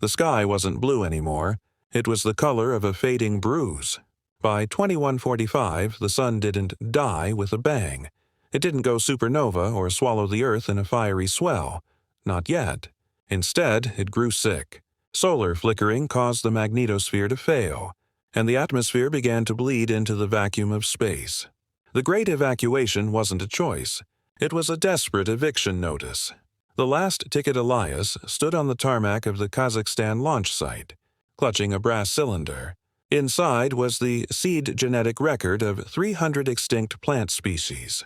The sky wasn't blue anymore. It was the color of a fading bruise. By 2145, the sun didn't die with a bang. It didn't go supernova or swallow the Earth in a fiery swell. Not yet. Instead, it grew sick. Solar flickering caused the magnetosphere to fail, and the atmosphere began to bleed into the vacuum of space. The Great Evacuation wasn't a choice. It was a desperate eviction notice. The last ticket Elias stood on the tarmac of the Kazakhstan launch site, clutching a brass cylinder. Inside was the seed genetic record of 300 extinct plant species.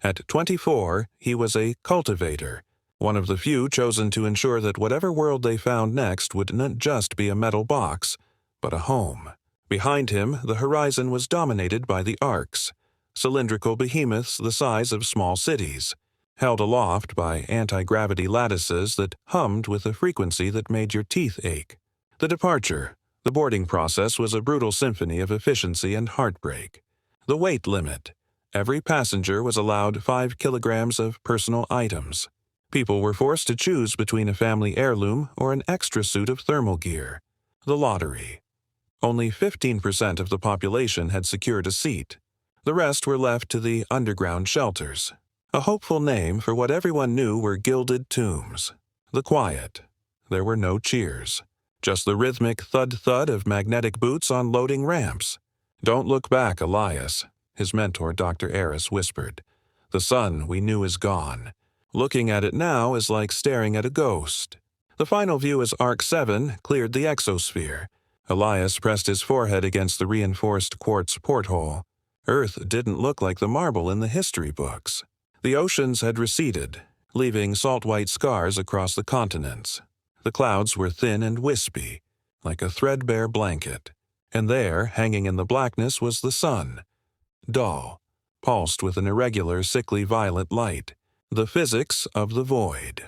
At 24, he was a cultivator, one of the few chosen to ensure that whatever world they found next would not just be a metal box, but a home. Behind him, the horizon was dominated by the arcs, cylindrical behemoths the size of small cities, held aloft by anti-gravity lattices that hummed with a frequency that made your teeth ache. The boarding process was a brutal symphony of efficiency and heartbreak. The weight limit. Every passenger was allowed 5 kilograms of personal items. People were forced to choose between a family heirloom or an extra suit of thermal gear. The lottery. Only 15% of the population had secured a seat. The rest were left to the underground shelters. A hopeful name for what everyone knew were gilded tombs. The quiet. There were no cheers. Just the rhythmic thud-thud of magnetic boots on loading ramps. "Don't look back, Elias," his mentor Dr. Eris whispered. "The sun we knew is gone. Looking at it now is like staring at a ghost." The final view as Arc 7 cleared the exosphere. Elias pressed his forehead against the reinforced quartz porthole. Earth didn't look like the marble in the history books. The oceans had receded, leaving salt-white scars across the continents. The clouds were thin and wispy, like a threadbare blanket. And there, hanging in the blackness, was the sun. Dull, pulsed with an irregular, sickly violet light. The physics of the void.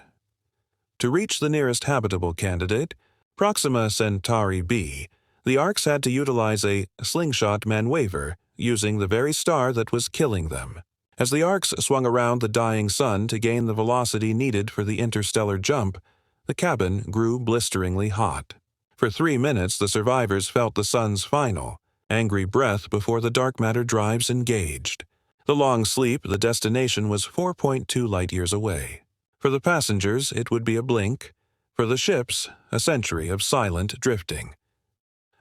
To reach the nearest habitable candidate, Proxima Centauri b, the arcs had to utilize a slingshot maneuver using the very star that was killing them. As the arcs swung around the dying sun to gain the velocity needed for the interstellar jump, the cabin grew blisteringly hot. For 3 minutes, the survivors felt the sun's final, angry breath before the dark matter drives engaged. The long sleep, the destination was 4.2 light-years away. For the passengers, it would be a blink. For the ships, a century of silent drifting.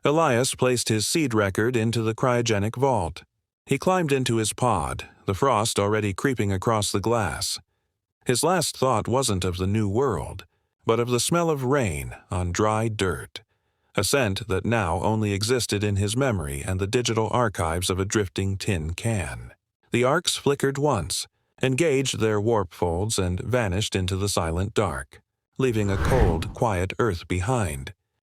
Elias placed his seed record into the cryogenic vault. He climbed into his pod, the frost already creeping across the glass. His last thought wasn't of the new world, but of the smell of rain on dry dirt, a scent that now only existed in his memory and the digital archives of a drifting tin can. The arcs flickered once, engaged their warp folds and vanished into the silent dark, leaving a cold, quiet Earth behind.